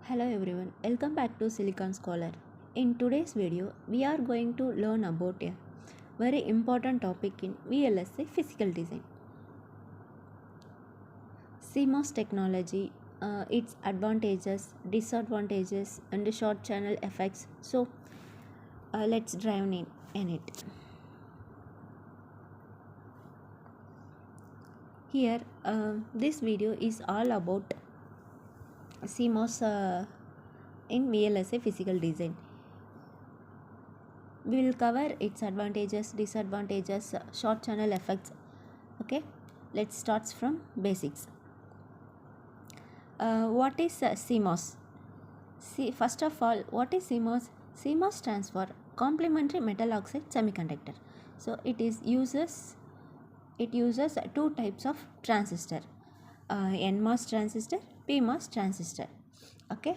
Hello everyone, welcome back to Silicon Scholar. In today's video, we are going to learn about a very important topic in VLSI physical design. CMOS technology, its advantages, disadvantages, and the short channel effects. So, let's dive in it. Here, this video is all about CMOS in VLSI physical design. We will cover its advantages, disadvantages, short channel effects. Okay, let's start from basics. What is CMOS? First of all, what is CMOS? CMOS stands for complementary metal oxide semiconductor. So it uses two types of transistor, NMOS transistor, PMOS transistor. Okay,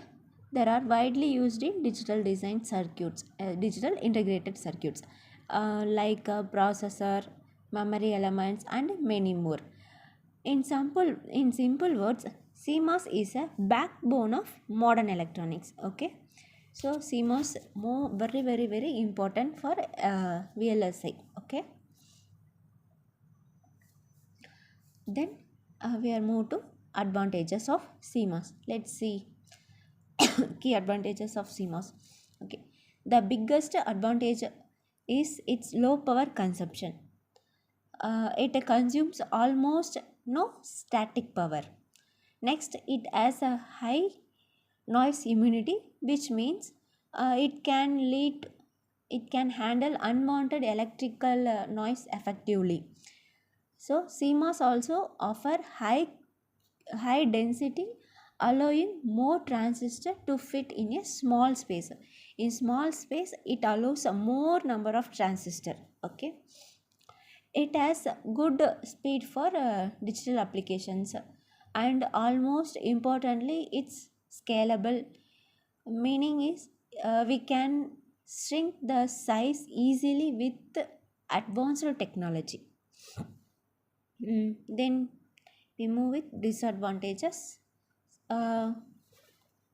there are widely used in digital design circuits, digital integrated circuits, like processor, memory elements, and many more. In simple words, CMOS is a backbone of modern electronics. Okay, so CMOS very important for VLSI. Okay, then we are moved to advantages of CMOS. Let's see key advantages of CMOS. Okay, the biggest advantage is its low power consumption. It consumes almost no static power. Next, it has a high noise immunity, which means it can handle unwanted electrical noise effectively. So CMOS also offer high density, allowing more transistor to fit in a small space. In small space, it allows a more number of transistor. Okay, it has good speed for digital applications, and almost importantly, it's scalable. Meaning is we can shrink the size easily with advanced technology. Then we move with disadvantages. Uh,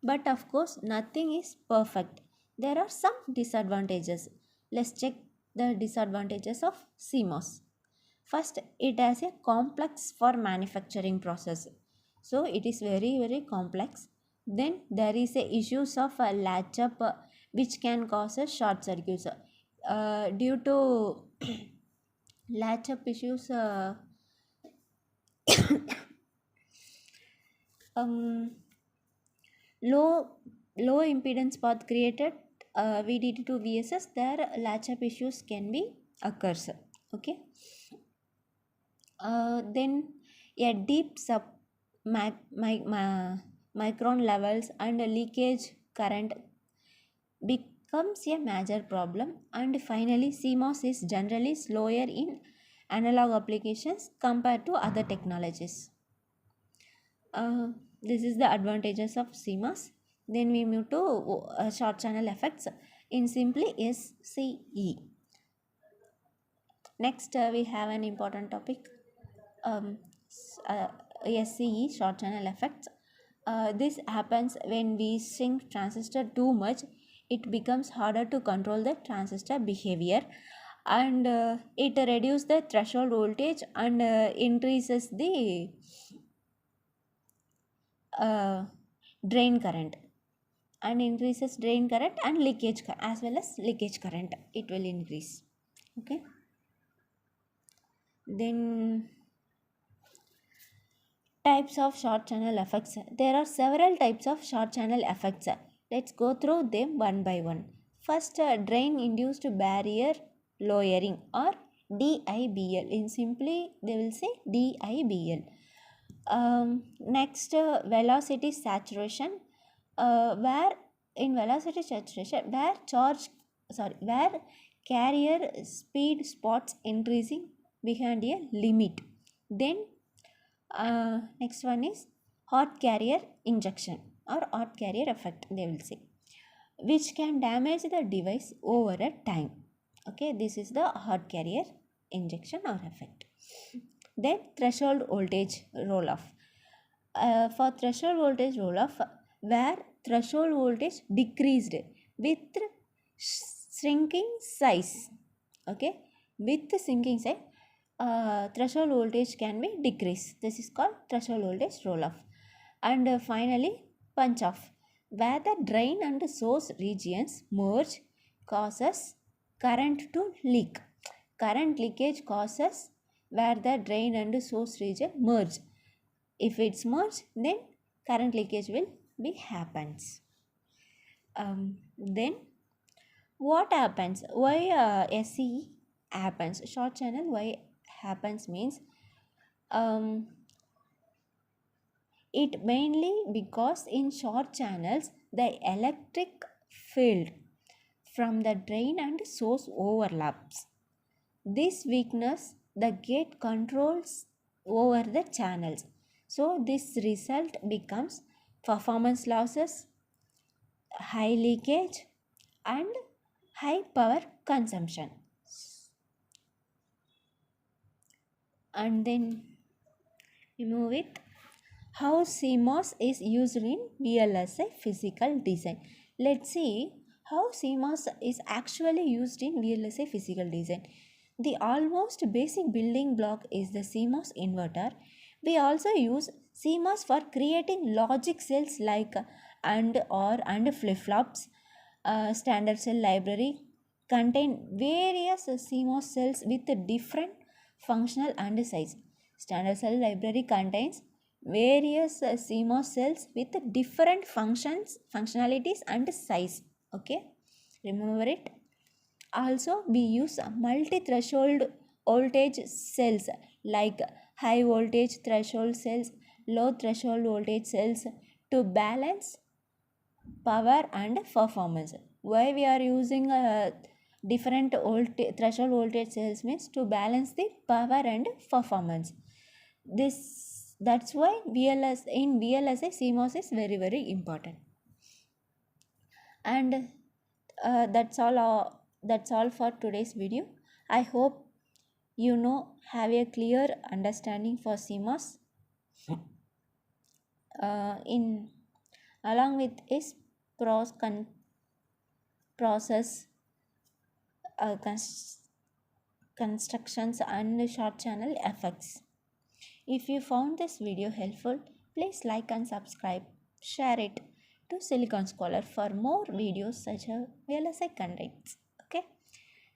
but of course, nothing is perfect. There are some disadvantages. Let's check the disadvantages of CMOS. First, it has a complex for manufacturing process. So it is very complex. Then there is a issues of a latch up, which can cause a short circuits. Due to latch up issues, um, low impedance path created, VDD2 VSS, their latch up issues can be occurs. Okay, then a deep micron levels and leakage current becomes a major problem. And finally, CMOS is generally slower in analog applications compared to other technologies. This is the advantages of CMOS. Then we move to short channel effects in simply SCE. Next, we have an important topic, SCE, short channel effects. This happens when we shrink transistor too much. It becomes harder to control the transistor behavior, and it reduces the threshold voltage and increases the drain current, and leakage as well as leakage current. It will increase. Okay, then types of short channel effects. There are several types of short channel effects. Let's go through them one by one. First, drain induced barrier lowering, or DIBL. In simply, they will say DIBL. Next, velocity saturation, where in velocity saturation, where carrier speed spots increasing behind a limit. Then next one is hot carrier injection, or hot carrier effect, they will say, which can damage the device over a time. Okay, this is the hot carrier injection or effect. Then threshold voltage roll off. For threshold voltage roll off, where threshold voltage decreased with shrinking size. Okay, with the sinking size, threshold voltage can be decreased. This is called threshold voltage roll off. And finally, punch off, where the drain and source regions merge, causes current to leak. Current leakage causes where the drain and source region merge. If it's merged, then current leakage will be happens. Then what happens? Why SE happens? Short channel why happens means it mainly because in short channels the electric field from the drain and source overlaps. This weakness the gate controls over the channels. So this result becomes performance losses, high leakage and high power consumption. And then we move it. How CMOS is used in VLSI physical design. Let's see how CMOS is actually used in VLSI physical design. The almost basic building block is the CMOS inverter. We also use CMOS for creating logic cells like AND, OR and flip-flops. Standard cell library contain various CMOS cells with different functional and size. Standard cell library contains various CMOS cells with different functionalities and size. Okay, remember it. Also we use multi-threshold voltage cells like high voltage threshold cells, low threshold voltage cells to balance power and performance. Why we are using different threshold voltage cells means to balance the power and performance. That's why in VLSI CMOS is very important. And that's all for today's video. I hope have a clear understanding for CMOS. In along with its process constructions and short channel effects. If you found this video helpful, please like and subscribe. Share it to Silicon Scholar for more videos such as VLSI contents. Okay.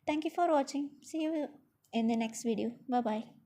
Thank you for watching. See you in the next video. Bye bye.